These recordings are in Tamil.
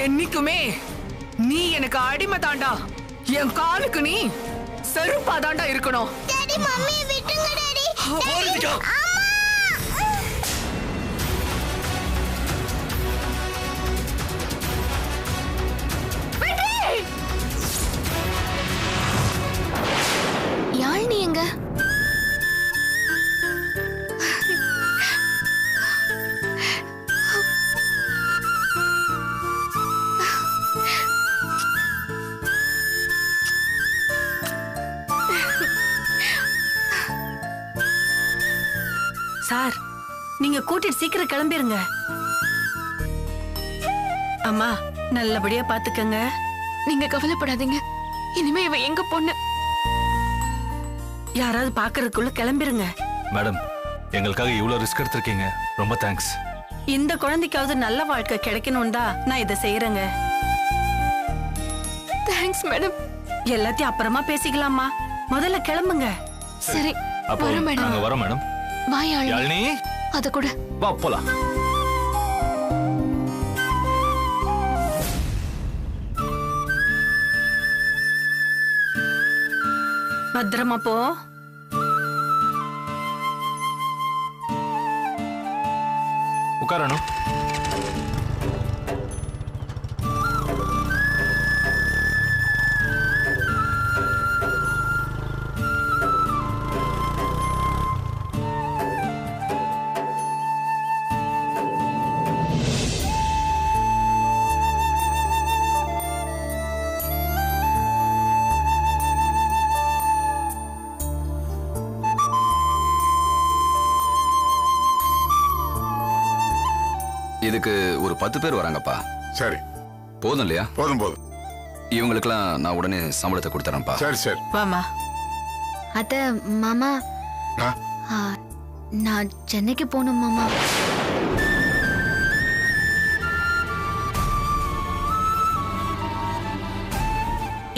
என்னைக்குமே நீ எனக்கு அடிமை தாண்டா. என் காலுக்கு நீ செருப்பா தாண்டா இருக்கணும். டாடி மம்மி விட்டுங்க டாடி. போறதுக்கா? யாழ்னி எங்க? சார், நீங்க கூட்டிட்டு சீக்கிரம் கிளம்பிருங்க. அம்மா, நல்லபடியா பாத்துக்கங்க. நீங்க கவலைப்படாதீங்க. இனிமே இவ எங்க பொண்ணு. யாராவது பாக்குறதுக்குள்ள கிளம்பிருங்க. மேடம், எங்களுக்காக இவ்வளவு ரிஸ்க் எடுத்திருக்கீங்க. ரொம்ப தேங்க்ஸ். இந்த குழந்தைக்காவது நல்ல வாழ்க்கை கிடைக்கணும் தான் நான் இதை செய்யறேங்க. Thanks madam. எல்லாத்தையும் அப்புறமா பேசிக்கலாமா? முதல்ல கிளம்புங்க. சரி, அப்போ வரோம் மேடம். நாங்க வரோம் மேடம். வா யாழினி. யாழினி, அத கூட வா போலாம். பத்திரமா போ. உட்காரணும். இதுக்கு ஒரு 10 பேர் வராங்கப்பா. சரி, போதும் இல்லையா? போதும் போதும். இவங்களுக்கெல்லாம் நான் உடனே சம்பளத்தை கொடுத்துறேன்ப்பா. சரி சரி. வாமா. அத்த மாமா, ஆ, நான் சென்னைக்கு போகணும் மாமா.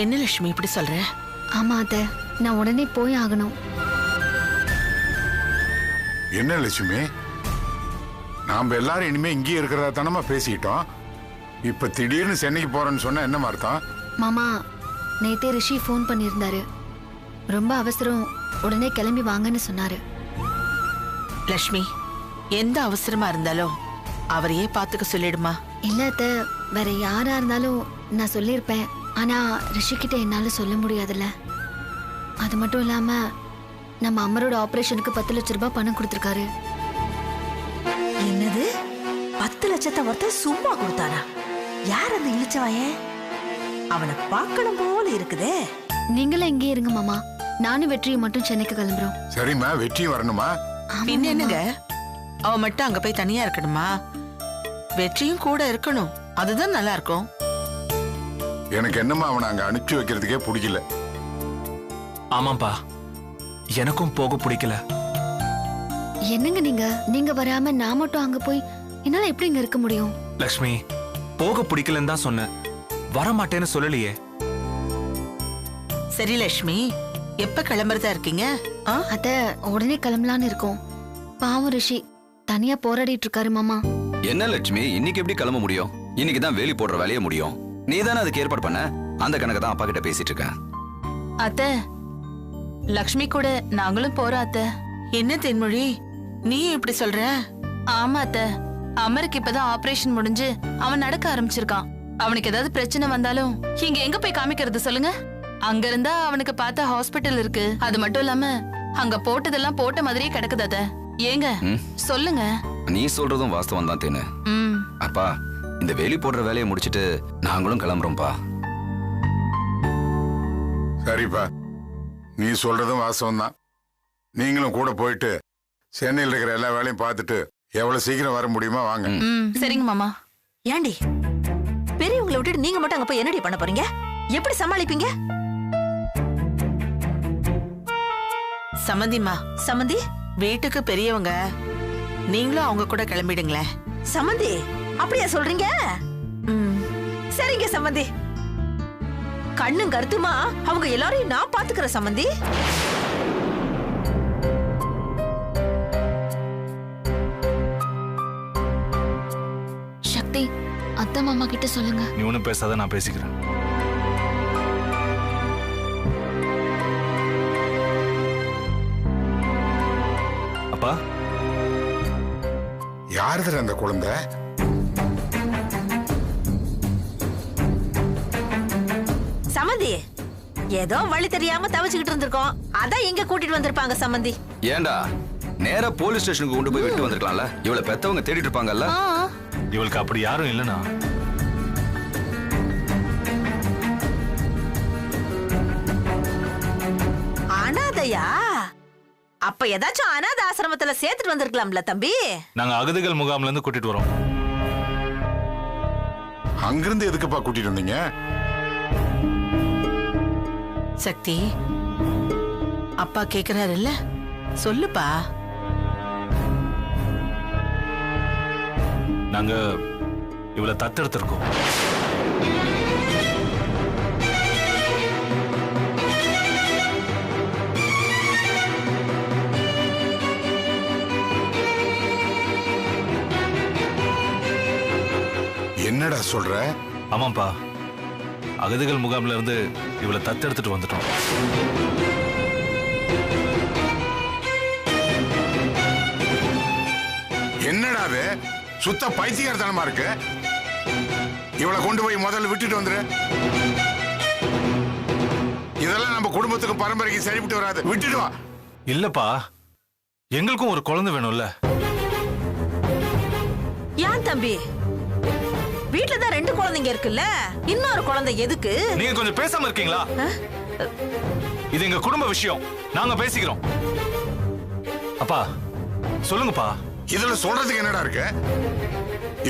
என்ன லட்சுமி இப்படி சொல்ற? ஆமா அத்த, நான் உடனே போய் ஆகணும். என்ன லட்சுமி, நாம எல்லாரும் இனிமே இங்கே இருக்கிறதா தானமா பேசிக்கிட்டோம். இப்ப திடீர்னு சென்னைக்கு போறேன்னு சொன்னா என்ன அர்த்தம்? மாமா, நேத்தே ரிஷி ஃபோன் பண்ணியிருந்தாரு. ரொம்ப அவசரம், உடனே கிளம்பி வாங்கன்னு சொன்னாரு. லட்சுமி, எந்த அவசரமா இருந்தாலும் அவரையே பாத்துக்க சொல்லிடுமா. இல்ல அத்த, வேற யாரா இருந்தாலும் நான் சொல்லியிருப்பேன். ஆனா ரிஷி கிட்ட என்னால சொல்ல முடியாதுல்ல. அது மட்டும் இல்லாம நம்ம அம்மரோட ஆபரேஷனுக்கு 10 லட்சம் ரூபாய் பணம் கொடுத்திருக்காரு. என்னது, 10 லட்சத்தை ஒருத்தர் சும்மா கொடுத்தானா? யார் அந்த இழிச்சவாயன்? அவனை பார்க்கணும் போல இருக்குதே. நீங்களும் இங்கே இருங்க மாமா, நானும் வெற்றியை மட்டும் சென்னைக்கு கிளம்புறோம். சரிம்மா, வெற்றியும் வரணுமா? பின்ன என்னங்க, அவ மட்டும் அங்க போய் தனியா இருக்கணுமா? வெற்றியும் கூட இருக்கணும், அதுதான் நல்லா இருக்கும். எனக்கு என்னமா அவனை அங்க அனுப்பிச்சு வைக்கிறதுக்கே பிடிக்கல. ஆமாப்பா, எனக்கும் போக பிடிக்கல. என்னங்க நீங்க வராம நான் மட்டும் அங்க போய் என்னால எப்படி இங்க இருக்க முடியும்? லக்ஷ்மி, போக பிடிக்கலன்னு தான் சொன்னேன், வரமாட்டேன்னு சொல்லலையே. சரி லட்சுமி, எப்ப கிளம்புறதா இருக்கீங்க? அத உடனே கிளம்பலான்னு இருக்கோம். பாவம் ரிஷி தனியா போராடிட்டு இருக்காரு மாமா. என்ன லட்சுமி, இன்னைக்கு எப்படி கிளம்ப முடியும்? இன்னைக்கு தான் வேலி போடுற வேலையை முடியும். நீ தானே அதுக்கு ஏற்பாடு பண்ண. அந்த கணக்கு தான் அப்பா கிட்ட பேசிட்டு இருக்கேன். அத்த, லக்ஷ்மி கூட நாங்களும் போறோம் அத்த. என்ன தென்மொழி, நீ இப்படி சொல்ற? ஆமா அத்த, அமருக்கு இப்பதான் ஆபரேஷன் முடிஞ்சு அவன் நடக்க ஆரம்பிச்சிருக்கான். அவனுக்கு ஏதாவது பிரச்சனை வந்தாலும் இங்க எங்க போய் காமிக்கிறது சொல்லுங்க? அங்க இருந்தா அவனுக்கு பார்த்த ஹாஸ்பிட்டல் இருக்கு. அது மட்டும் இல்லாம அங்க போட்டதெல்லாம் போட்ட மாதிரியே கிடக்குது அத. ஏங்க சொல்லுங்க. நீ சொல்றதும் வாஸ்தவம் தான் தேனு. அப்பா, இந்த வேலி போடுற வேலையை முடிச்சிட்டு நாங்களும் கிளம்புறோம்ப்பா. சரிப்பா, நீ சொல்றதும் வாஸ்தவம் தான். நீங்களும் கூட போயிட்டு சென்னையில் இருக்கிற எல்லா வேலையும் பார்த்துட்டு எவ்வளவு சீக்கிரம் வர முடியுமா வாங்க. சரிங்க மாமா. ஏண்டி, பெரியவங்களை விட்டுட்டு நீங்க மட்டும் அங்க போய் என்னடி பண்ண போறீங்க? எப்படி சமாளிப்பீங்க? சம்மந்திமா, சம்மந்தி, வீட்டுக்கு பெரியவங்க, நீங்களும் அவங்க கூட கிளம்பிடுங்களேன். சம்மந்தி, அப்படியா சொல்றீங்க? சரிங்க சம்மந்தி. கண்ணும் கருத்துமா அவங்க எல்லாரையும் நான் பாத்துக்கிறேன் சம்மந்தி. அத்தை மாமா கிட்ட சொல்லுங்க. நீ ஒன்றும் பேசாத, நான் பேசிக்கிறேன். அப்பா, யாருதுல அந்த குழந்தை? சம்மந்தி, ஏதோ வழி தெரியாம தவிச்சுக்கிட்டு இருந்திருக்கோம், அதான் இங்க கூட்டிட்டு வந்திருப்பாங்க சம்மந்தி. ஏண்டா நேரா போலீஸ் ஸ்டேஷனுக்கு கொண்டு போய் விட்டு வந்திருக்கலாம்ல? இவளை பெத்தவங்க தேடிட்டு இருப்பாங்கல்ல. இவளுக்கு அப்படி யாரும் இல்லைனா. அனாதையா? அப்ப ஏதாச்சும் அனாதை ஆசிரமத்துல சேர்த்துட்டு வந்திருக்கலாம்ல தம்பி. நாங்க அகதிகள் முகாம்ல இருந்து கூட்டிட்டு வரோம். அங்கிருந்து எதுக்குப்பா கூட்டிட்டு வந்தீங்க? சக்தி, அப்பா கேக்குறாரு இல்ல, சொல்லுப்பா. நாங்க இவளை தத்தெடுத்திருக்கோம். என்னடா சொல்ற? ஆமாப்பா, அகதிகள் முகாம்ல இருந்து இவளை தத்தெடுத்துட்டு வந்துட்டோம். என்னடா அது? சுத்த பைத்தியக்காரத்தனமா இருக்கு. இவளை கொண்டு போய் முதல்ல விட்டுட்டு வந்துரு. இதெல்லாம் நம்ம குடும்பத்துக்கு பரம்பரைக்கு சரிவிட்டு வராது. விட்டுட்டு வா. இல்லப்பா, எங்களுக்கும் ஒரு குழந்தை வேணும்ல. ஏன் தம்பி, வீட்டுலதான் 2 குழந்தைங்க இருக்குல்ல, இன்னொரு குழந்தை எதுக்கு? நீங்க கொஞ்சம் பேசாம இருக்கீங்களா? இது எங்க குடும்ப விஷயம், நாங்க பேசிக்கிறோம். அப்பா சொல்லுங்கப்பா. இதுல சொல்றதுக்கு என்னடா இருக்கு?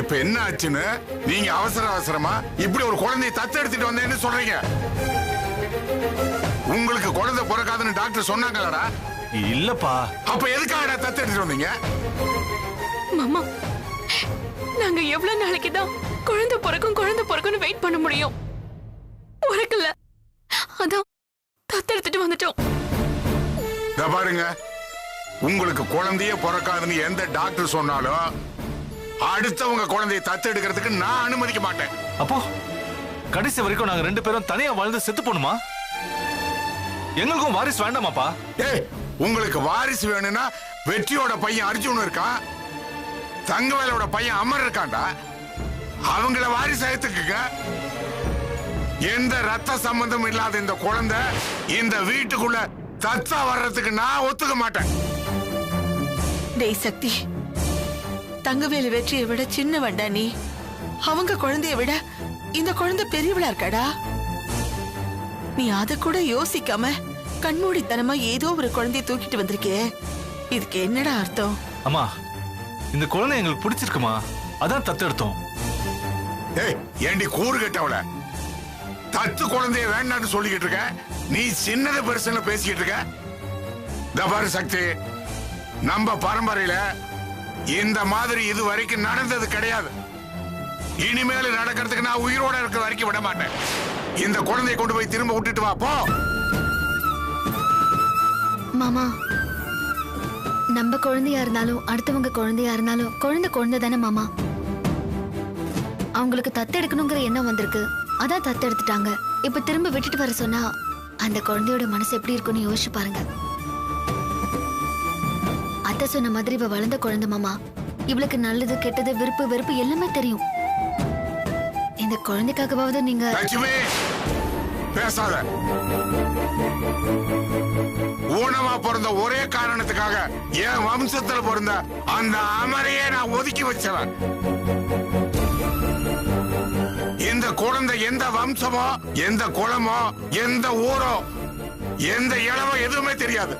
இப்ப என்ன ஆச்சுன்னு நீங்க அவசரமா இப்படி ஒரு குழந்தையை தத்தெடுத்துட்டு வந்தேன்னு சொல்றீங்க. உங்களுக்கு குழந்தை பிறக்காதுன்னு டாக்டர் சொன்னாங்களா? இல்லப்பா. அப்ப எதுக்காக தத்தெடுத்துட்டு வந்தீங்க? மாமா, நாங்க எவ்வளவு நாளைக்கு தான் குழந்தை பிறக்கும்னு வெயிட் பண்ண முடியும்? பிறக்கல, அதான் தத்தெடுத்துட்டு வந்துட்டோம். பாருங்க, உங்களுக்கு குழந்தையே பிறக்காதுன்னு எந்த டாக்டர் சொன்னாலும் அடுத்தவங்க குழந்தையை தத்தெடுக்கிறதுக்கு நான் அனுமதிக்க மாட்டேன். அப்போ கடைசி வரைக்கும் நாங்க 2 பேரும் தனியா வாழ்ந்து செத்து போணுமா? எங்களுக்கும் வாரிசு வேண்டாமாப்பா? ஏய், உங்களுக்கு வாரிசு வேணும்னா வெற்றியோட பையன் அர்ஜுன் இருக்கான், தங்கவேலோட பையன் அமர் இருக்காண்டா. அவங்கள வாரிசு எடுத்துக்குங்க. எந்த ரத்த சம்பந்தம் இல்லாத இந்த குழந்தை இந்த வீட்டுக்குள்ள தத்தா வர்றதுக்கு நான் ஒத்துக்க மாட்டேன். டேய் சக்தி, தங்கவேலு வெற்றியை விட சின்னவன்டா நீ. அவங்க குழந்தைய விட இந்த குழந்தை பெரியவளா இருக்காடா. நீ அத கூட யோசிக்காம கண்மூடித்தனமா ஏதோ ஒரு குழந்தைய தூக்கிட்டு வந்திருக்கே, இதுக்கு என்னடா அர்த்தம்? அம்மா, இந்த குழந்தை எங்களுக்கு பிடிச்சிருக்குமா, அதான் தத்தெடுத்தோம். ஏய், ஏண்டி கூறு கேட்டவள? தத்து குழந்தைய வேண்டான்னு சொல்லிக்கிட்டு இருக்க, நீ சின்னது பெருசுன்னு பேசிக்கிட்டு இருக்க. பாரு சக்தி, நம்ம பரம்பரையில இந்த மாதிரி இது வரைக்கும் நடந்தது கிடையாது. இனிமேல் நடக்கிறதுக்கு நான் உயிரோட இருக்க வரைக்கும் விட மாட்டேன். இந்த குழந்தையை கொண்டு போய் திரும்ப விட்டுட்டு வா போ. மாமா, நம்ம குழந்தையா இருந்தாலும் அடுத்தவங்க குழந்தையா இருந்தாலும் குழந்தை தானே மாமா. அவங்களுக்கு தத்தெடுக்கணுங்கிற எண்ணம் வந்திருக்கு, அதான் தத்தெடுத்துட்டாங்க. இப்ப திரும்ப விட்டுட்டு வர சொன்னா அந்த குழந்தையோட மனசு எப்படி இருக்குன்னு யோசிச்சு பாருங்க. அத்தை சொன்ன மாதிரி இவ வளர்ந்த குழந்தை மாமா. இவளுக்கு நல்லது கெட்டது விருப்பு வெறுப்பு எல்லாமே தெரியும். இந்த குழந்தைக்காகவாவது நீங்க லட்சுமி பேசாத. ஊனமா பிறந்த ஒரே காரணத்துக்காக என் வம்சத்துல பிறந்த அந்த அமரையே நான் ஒதுக்கி வச்சவன். இந்த குழந்தை எந்த வம்சமோ, எந்த குலமோ, எந்த ஊரோ, எந்த இளவோ எதுவுமே தெரியாது.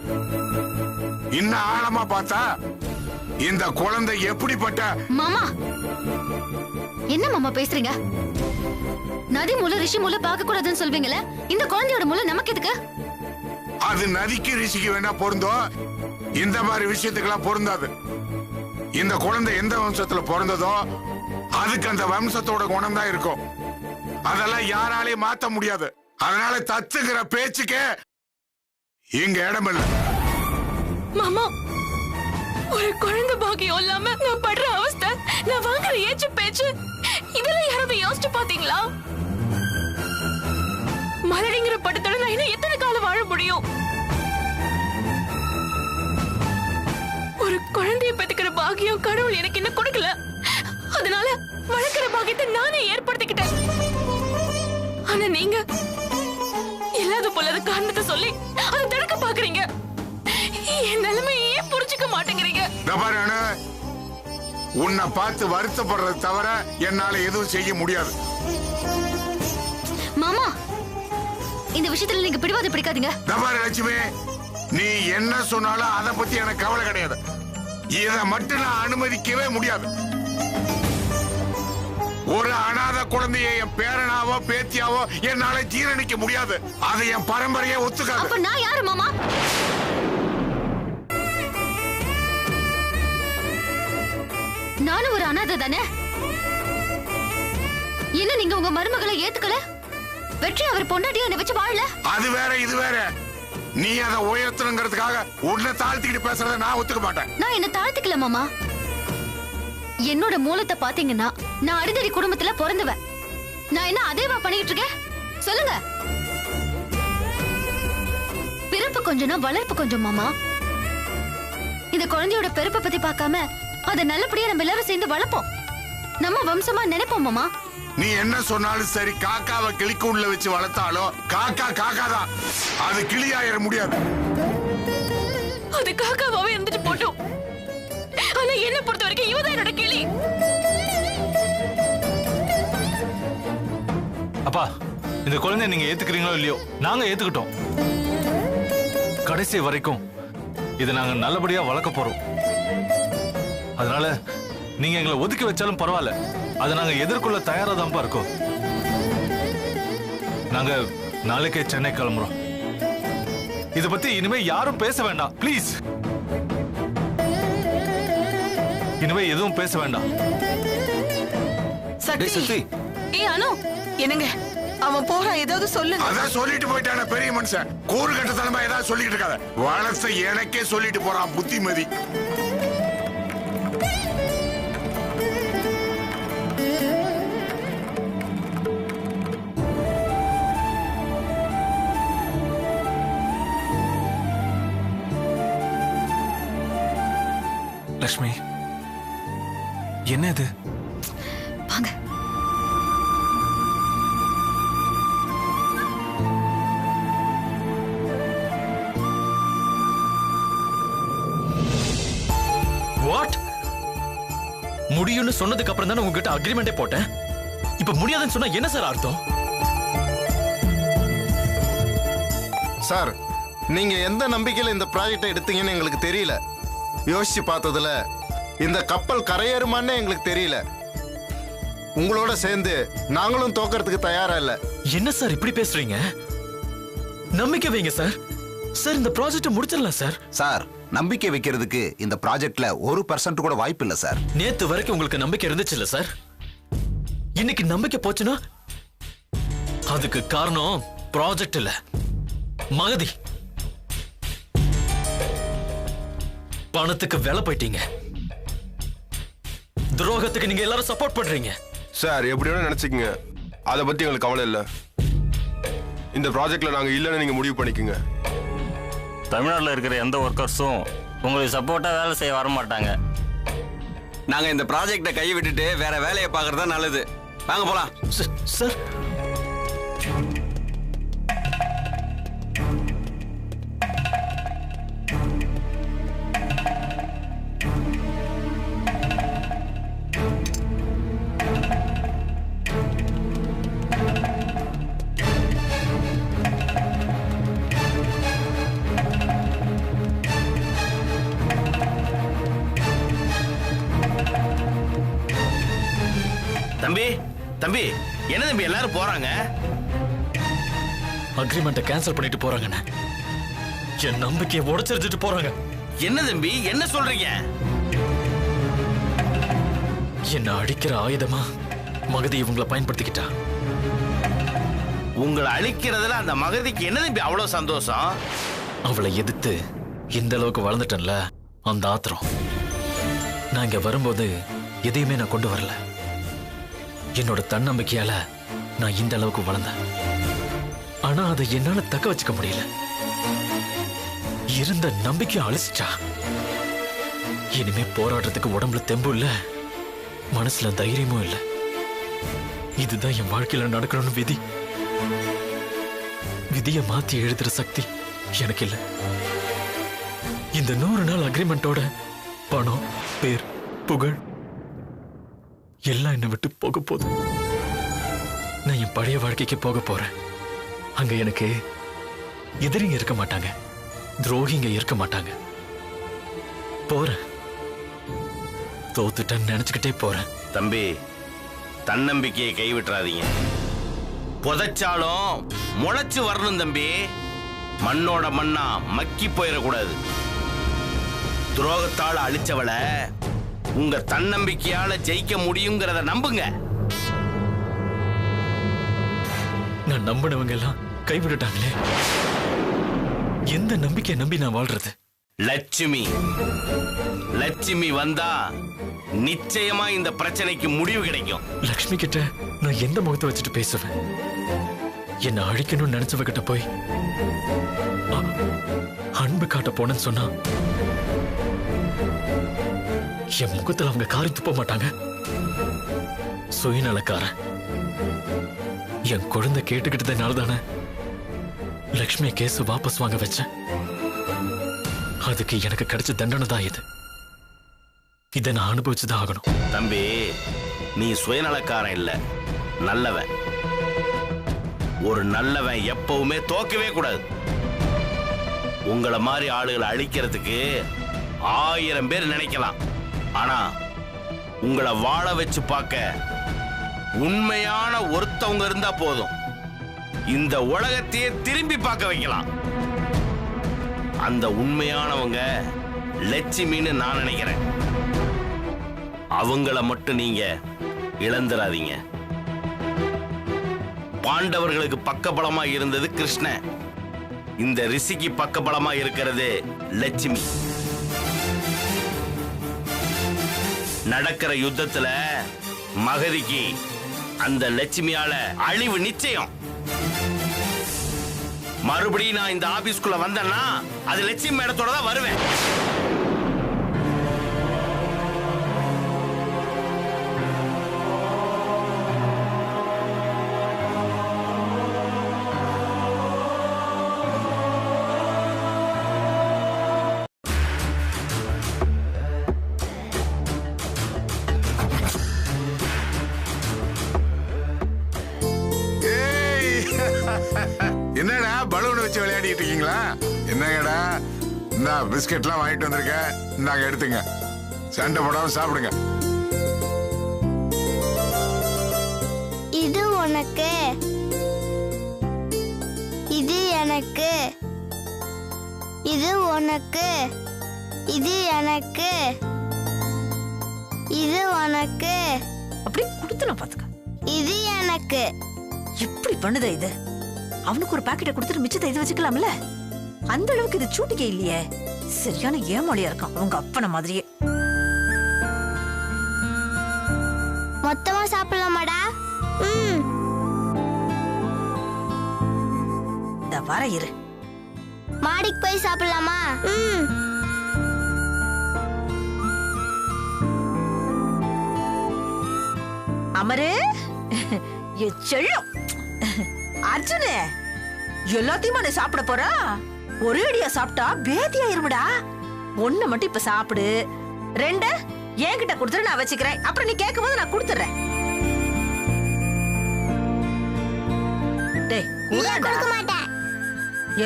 இன்னும் ஆழமா பார்த்தா இந்த குழந்தை எப்படிப்பட்ட... மாமா, என்ன மாமா பேசுறீங்க? நதி மூல ரிஷி மூல பார்க்க கூடாதுன்னு சொல்வீங்கல்ல, இந்த குழந்தையோட மூல நமக்கு எதுக்கு? அது நதிக்கு ரிஷிக்கு வேணா பொருந்தோம், இந்த மாதிரி விஷயத்துக்கெல்லாம் பொருந்தாது. இந்த குழந்தை எந்த வம்சத்துல பிறந்ததோ அதுக்கு அந்த வம்சத்தோட குணம் தான் இருக்கும். அதெல்லாம் யாராலையும் மாத்த முடியாது. அதனால தத்துங்கிற பேச்சுக்கே இங்க இடம் இல்லை. மாமா, ஒரு குழந்தை பாக்கியம் இல்லாம நான் படுற அவஸ்தை, நான் வாங்குற ஏச்சு பேச்சு, இது இதெல்லாம் யாராவது யோசிச்சு பாத்தீங்களா? மலடிங்கிற பட்டத்தோட நான் இன்னும் எத்தனை காலம் வாழ முடியும்? ஒரு குழந்தைய பெத்துக்கிற பாக்கியம் கடவுள் எனக்கு இன்னும் கொடுக்கல. அதனால வளர்க்கிற பாக்கியத்தை நானே ஏற்படுத்திக்கிட்டேன். ஆனா நீங்க இல்லாத போல காரணத்தை சொல்லி அதை தடுக்க பாக்குறீங்க. என் நிலைமையே புரிஞ்சுக்க மாட்டேங்கிறீங்க. உன்னை பார்த்து வருத்தப்படுறது தவிர என்னால எதுவும் செய்ய முடியாது. மாமா, இந்த விஷயத்துல நீங்க பிடிவாத பிடிக்காதீங்க. லட்சுமி, நீ என்ன சொன்னாலும் அதை பத்தி எனக்கு கவலை கிடையாது. இதை மட்டும் நான் அனுமதிக்கவே முடியாது. ஒரு அனாத குழந்தையை என் பேரனாவோ பேத்தியாவோ என்னால ஜீரணிக்க முடியாது. அது என் பரம்பரையை ஒத்துக்காது. அப்ப நான் யாரு மாமா? நானும் ஒரு அனாதை தானே. என்ன நீங்க உங்க மருமகளை ஏத்துக்கல? வெற்றி அவர் பொண்டாட்டியா என்னை வச்சு வாழல. அது வேற இது வேற. நீ அதை உயர்த்தணுங்கிறதுக்காக உன்னை தாழ்த்திக்கிட்டு பேசுறத நான் ஒத்துக்க மாட்டேன். நான் என்ன தாழ்த்திக்கல மாமா. என்னோட மூலத்தை பாத்தீங்கன்னா நான் அடிதடி குடும்பத்துல பிறந்தவன். நான் என்ன அதேவா பண்ணிட்டு இருக்கேன் சொல்லுங்க? பிறப்பு கொஞ்சம்னா வளர்ப்பு கொஞ்சம் மாமா. இந்த குழந்தையோட பிறப்பை பத்தி பார்க்காம அதை நல்லபடியா நம்ம எல்லாரும் சேர்ந்து வளர்ப்போம். நம்ம வம்சமா நினைப்போம் மாமா. நீ என்ன சொன்னாலும் சரி, காக்காவை கிளிக்கூண்டுல வச்சு வளர்த்தாலும் காக்கா காக்காதான். அது கிளியாயிர முடியாது. அது காக்காவே இருந்துட்டு போட்டோம். ஆனா என்ன பொறுத்த வரைக்கும் இவதான் என்னோட கிளி. அப்பா, இந்த குழந்தைய நீங்க ஏத்துக்கிறீங்களோ இல்லையோ, நாங்க ஏத்துக்கிட்டோம். கடைசி வரைக்கும் இதை நாங்க நல்லபடியா வளர்க்க போறோம். அதனால நீங்க எங்களை ஒதுக்கி வச்சாலும் பரவாயில்ல, அதை நாங்க எதிர்கொள்ள தயாரா தான்ப்பா இருக்கோம். நாங்க நாளைக்கே சென்னை கிளம்புறோம். இத பத்தி இனிமே யாரும் பேச வேண்டாம் ப்ளீஸ். இனிமே எதுவும் பேச வேண்டாம். சக்தி. ஏய் அனு, என்னங்க அவன் போறான், ஏதாவது சொல்லுங்க. அதான் சொல்லிட்டு போயிட்டான பெரிய மனுஷன். கூறு கட்டத்தனமா ஏதாவது சொல்லிட்டு இருக்காத. வளர்த்த எனக்கே சொல்லிட்டு போறான் புத்திமதி. லட்சுமி, என்ன இது? வாங்க. வாட்? முடியும்னு சொன்னதுக்கு அப்புறம் தானே உங்ககிட்ட அக்ரிமெண்டே போட்டேன். இப்ப முடியாதுன்னு சொன்னா என்ன சார் அர்த்தம்? சார், நீங்க எந்த நம்பிக்கையில இந்த ப்ராஜெக்டை எடுத்தீங்கன்னு எங்களுக்கு தெரியல. யோசிச்சு பார்த்ததுல இந்த கப்பல் கரையேறுமான்னு எங்களுக்கு தெரியல. உங்களோட சேர்ந்து நாங்களும் தோக்கறதுக்கு தயாரா இல்ல. என்ன சார் இப்படி பேசுறீங்க? நம்பிக்கை வைங்க சார். சார், இந்த ப்ராஜெக்ட் முடிச்சிடலாம் சார். சார், நம்பிக்கை வைக்கிறதுக்கு இந்த ப்ராஜெக்ட்ல 1% கூட வாய்ப்பு இல்ல சார். நேத்து வரைக்கும் உங்களுக்கு நம்பிக்கை இருந்துச்சு இல்ல சார்? இன்னைக்கு நம்பிக்கை போச்சுன்னா அதுக்கு காரணம் ப்ராஜெக்ட் இல்ல, மகதி. பணத்துக்கு வேலை போயிட்டீங்க. துரோகத்துக்கு நீங்க எல்லாரும் சப்போர்ட் பண்றீங்க. சார், எப்படி வேணா நினைச்சுக்கங்க, அதை பத்தி எங்களுக்கு கவலை இல்லை. இந்த ப்ராஜெக்ட்ல நாங்க இல்லைன்னு நீங்க முடிவு பண்ணிக்கோங்க. தமிழ்நாட்டில் இருக்கிற எந்த ஒர்க்கர்ஸும் உங்களுக்கு சப்போர்ட்டா வேலை செய்ய வர மாட்டாங்க. நாங்க இந்த ப்ராஜெக்டை கை விட்டுட்டு வேற வேலையை பார்க்கறதா நல்லது. வாங்க போலாம். சார், தம்பி தம்பி, என்ன தம்பி எல்லாரும் போறாங்க? அக்ரிமெண்ட்டை கேன்சல் பண்ணிட்டு போறாங்கண்ணே. என் நம்பிக்கையை உடைச்சிட்டு போறாங்க. என்ன தம்பி, என்ன சொல்றீங்க? என்ன அடிக்கிற ஆயுதமா மகதி இவங்களை பயன்படுத்திக்கிட்டா. உங்களை அழிக்கிறதுல அந்த மகதிக்கு என்ன தம்பி அவ்வளவு சந்தோஷம்? அவளை எதிர்த்து இந்த அளவுக்கு வளர்ந்துட்டேன்ல, அந்த ஆத்திரம். நான் இங்க வரும்போது எதையுமே நான் கொண்டு வரல. என்னோட தன்னம்பிக்கையால நான் இந்த அளவுக்கு வளர்ந்தேன். ஆனா அதை என்னால தக்க வச்சுக்க முடியல. இருந்த நம்பிக்கையை அழிச்சிட்டா. இனிமே போராடுறதுக்கு உடம்புல தெம்பு இல்ல, மனசுல தைரியமும் இல்ல. இதுதான் என் வாழ்க்கையில நடக்கணும்னு விதி. விதியை மாத்தி எழுதுற சக்தி எனக்கு இல்ல. இந்த 100 நாள் அக்ரிமெண்டோட பணம், பேர், புகழ் எல்லாம் என்னை விட்டு போக போகுது. நான் என் பழைய வாழ்க்கைக்கு போக போறேன். அங்க எனக்கு எதிரிங்க இருக்க மாட்டாங்க, துரோகிங்க இருக்க மாட்டாங்க. போறேன், தோத்துட்டேன்னு நினைச்சுக்கிட்டே போறேன். தம்பி, தன்னம்பிக்கையை கைவிட்டுறாதீங்க. புதைச்சாலும் முளைச்சு வரணும் தம்பி. மண்ணோட மண்ணா மக்கி போயிடக்கூடாது. துரோகத்தால் அழிச்சவள உங்க தன்னம்பிக்கையால ஜெயிக்க முடியுங்கிறத நம்புங்க. நான் நம்பினவங்க எல்லாம் கைவிட்டுட்டாங்களே. எந்த நம்பிக்கையை நம்பி நான் வாழ்றது? லட்சுமி லட்சுமி வந்தா நிச்சயமா இந்த பிரச்சனைக்கு முடிவு கிடைக்கும். லட்சுமி கிட்ட நான் எந்த முகத்தை வச்சுட்டு பேசுவேன்? என்ன அழிக்கணும்னு நினைச்சவ கிட்ட போய் அன்பு காட்ட போனேன்னு சொன்னா என் முகத்துல அவங்க காரி துப்ப மாட்டாங்க. சுயநலக்காரன். என் குழந்தை கேட்டுக்கிட்டதுனால தானே லட்சுமி கேஸ் வாபஸ் வாங்க வச்சேன். அதுக்கு எனக்கு கிடைச்ச தண்டனை தான் இது. இதை நான் அனுபவிச்சுதான் ஆகணும். தம்பி, நீ சுயநலக்காரன் இல்ல, நல்லவன். ஒரு நல்லவன் எப்பவுமே தோக்கவே கூடாது. உங்களை மாதிரி ஆளுகளை அழிக்கிறதுக்கு 1000 பேர் நினைக்கலாம். ஆனா உங்களை வாழ வச்சு பார்க்க உண்மையான ஒருத்தவங்க இருந்தா போதும். இந்த உலகத்தையே திரும்பி பார்க்க வைக்கலாம். அந்த உண்மையானவங்க லட்சுமின்னு நான் நினைக்கிறேன். அவங்கள மட்டும் நீங்க இழந்துடாதீங்க. பாண்டவர்களுக்கு பக்கபலமா இருந்தது கிருஷ்ணன். இந்த ரிஷிக்கு பக்கபலமா இருக்கிறது லட்சுமி. நடக்கிற யுத்தத்துல மகதிக்கு அந்த லட்சுமியால அழிவு நிச்சயம். மறுபடியும் நான் இந்த ஆபீஸ்க்குள்ள வந்தேன்னா அது லட்சுமி மேடத்தோட தான் வருவேன். என்னடா பலூன் வச்சு விளையாடிட்டு இருக்கீங்களா? என்னங்கடா, இந்த பிஸ்கெட்லாம் வாங்கிட்டு வந்திருக்க, இந்தாங்க எடுத்துங்க. சண்டை போடாம சாப்பிடுங்க. இது உனக்கு, இது எனக்கு, இது உனக்கு, இது எனக்கு, இது உனக்கு. அப்படி கொடுத்து நான் பாத்துக்க. இது எனக்கு. இப்படி பண்ணுதா இது? அவனுக்கு ஒரு பாக்கெட்டை கொடுத்துட்டு மிச்சத்தை இது வச்சுக்கலாம்ல? அந்த அளவுக்கு இது சூட்டிக்கே இல்லையே. சரியான ஏமாளியா இருக்கான் உங்க அப்பன மாதிரியே. மொத்தமா சாப்பிடலாமாடா? இந்த வர இரு. மாடிக்கு போய் சாப்பிடலாமா? அமரு, செல்லம் அர்ஜுனே, எல்லாத்தையுமா நீ சாப்பிட போறா? ஒரே அடியா சாப்பிட்டா பேதியா இருமுடா. ஒண்ணு மட்டும் இப்ப சாப்பிடு, 2 என்கிட்ட கொடுத்துரு, நான் வச்சுக்கிறேன். அப்புறம் நீ கேட்கும் போது நான் கொடுத்துறேன்.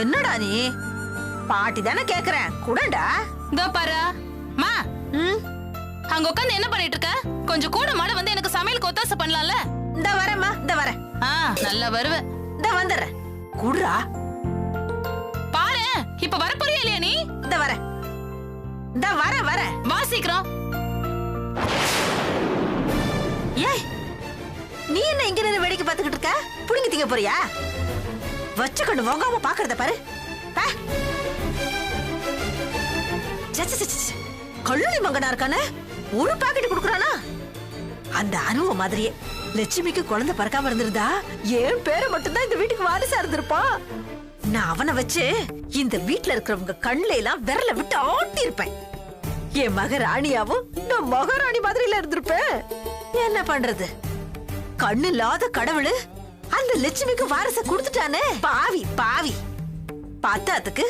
என்னடா நீ? பாட்டி தானே கேக்குறேன், குடண்டா. இதோ பாரு மா, அங்க உட்காந்து என்ன பண்ணிட்டு இருக்க? கொஞ்சம் கூட மாட வந்து எனக்கு சமையலுக்கு ஒத்தாசை பண்ணலாம்ல? இந்த வரேம்மா, இந்த வரேன். நல்லா வருவ. இந்த வந்துடுறேன். குடுறா. பாரு, இப்ப வர போறியா இல்லையா நீ? இந்த வரேன், இந்த வரேன் வரேன். வா சீக்கிரம். ஏய், நீ என்ன இங்க நின்னு வேடிக்கை பார்த்துக்கிட்டு இருக்க? புடிங்கி திங்க போறியா? வச்ச கண்ணு வாங்காம பாக்குறத பாரு. கல்லூரி மங்கனா இருக்கானே, ஒரு பாக்கெட் குடுக்குறானா? அந்த அனுவ மாதிரியே லட்சுமிக்கு குழந்தை பிறக்காம இருந்திருந்தா என் பேரை மட்டும்தான் இந்த வீட்டுக்கு வாரிசா இருந்திருப்பான். நான் அவனை வச்சு இந்த வீட்டுல இருக்கிறவங்க கண்ணுல எல்லாம் விரல விட்டு ஆட்டி இருப்பேன். என் மகாராணியாவும் நான் மகாராணி மாதிரில இருந்திருப்பேன். என்ன பண்றது, கண்ணு இல்லாத கடவுள் அந்த லட்சுமிக்கு வாரிச கொடுத்துட்டானே. பாவி பாவி. பார்த்தாதுக்கு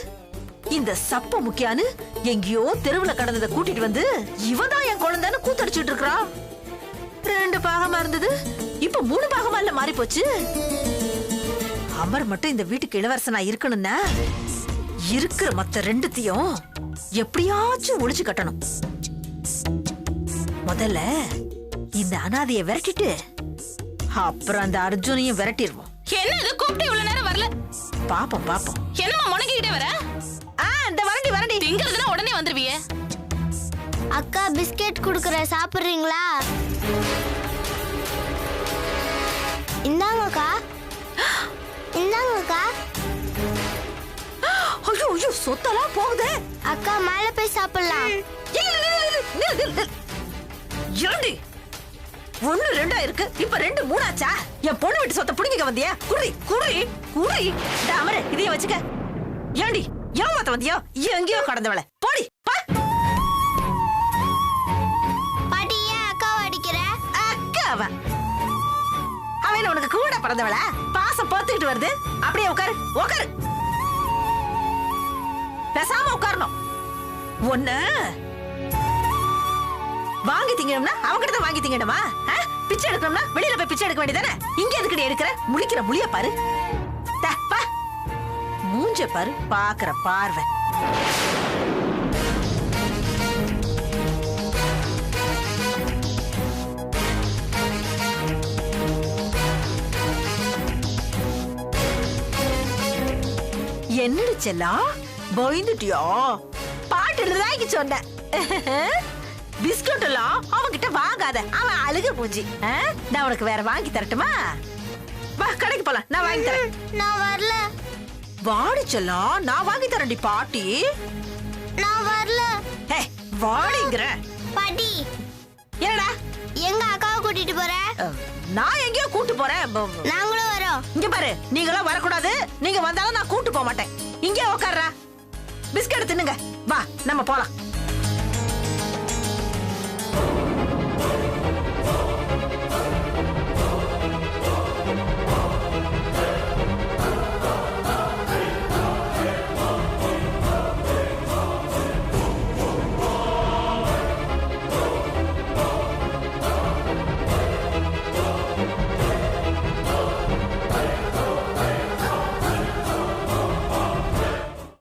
இந்த சப்ப முக்கியான்னு எங்கேயோ தெருவுல கடந்ததை கூட்டிட்டு வந்து இவதான் என் குழந்தைன்னு கூத்தடிச்சிட்டு இருக்கிறான். 2 பாகமா இருந்தது இப்ப 3 பாகமா இல்ல மாறி போச்சு. அமர் மட்டும் இந்த வீட்டுக்கு இளவரசனா இருக்கணும்னா இருக்கிற மத்த 2த்தையும் எப்படியாச்சும் ஒளிச்சு கட்டணும். முதல்ல இந்த அனாதைய விரட்டிட்டு அப்புறம் அந்த அர்ஜுனையும் விரட்டிடுவோம். என்ன இது கூப்பிட்டு இவ்வளவு நேரம் வரல? பாப்போம் பாப்போம். என்னம்மா முனங்கிட்டே வர? இந்த வரண்டி வரண்டி திங்கிறதுனா உடனே வந்துருவியே. அக்கா பிஸ்கெட் குடுக்குற, சாப்பிடுறீங்களா? இந்தாங்கக்கா. இந்தாங்கக்கா. ஐயோ ஐயோ சொத்தலாம் போகுதே. அக்கா மேல போய் சாப்பிடலாம். ஏண்டி 1 2 இருக்கு, இப்ப 2 3 ஆச்சா? என் பொண்ணு வீட்டு சொத்தை புடிங்க வந்தியா? குடி குடி குடி. அமர இதைய வச்சுக்க. ஏண்டி ஏமாத்த வந்தியோ? எங்கேயோ கடந்தவள போடி. பாட்டி ஏன் அக்காவை அடிக்கிற? அக்காவா? அவன் உனக்கு கூட பிறந்தவள? பாசம் பார்த்துக்கிட்டு வருது. அப்படியே உட்காரு உட்காரு. பேசாம உட்காரணும். ஒண்ணு வாங்கி திங்கணும்னா அவங்கிட்ட தான் வாங்கி திங்கணுமா? பிச்சை எடுக்கணும்னா வெளியில போய் பிச்சை எடுக்க வேண்டியதானே? இங்க எதுக்கு எடுக்கிற? முழிக்கிற முழிய பாரு. மூஞ்ச பாரு, பாக்குற பார்வை. என்னடி செல்லம் பயந்துட்டியா? பாட்டு எழுதாக்கி சொன்ன. பிஸ்கட் எல்லாம் அவன்கிட்ட வாங்காத, அவன் அழுக பூஞ்சி. நான் உனக்கு வேற வாங்கி தரட்டுமா? வா கடைக்கு போலாம், நான் வாங்கி தரேன். நான் வரல. வாடி செல்லம், நான் வாங்கி தரேன்டி பாட்டி. நான் வரல. வாடிங்கற பாட்டி. என்னடா எங்க அக்காவை கூட்டிட்டு போற? நான் எங்கேயோ கூட்டு போறேன். நாங்களும் வரோம். இங்க பாரு, நீங்களாம் வரக்கூடாது. நீங்க வந்தாலும் நான் கூட்டு போக மாட்டேன். இங்கே உட்கார்றா, பிஸ்கட் தின்னுங்க. வா நம்ம போலாம்.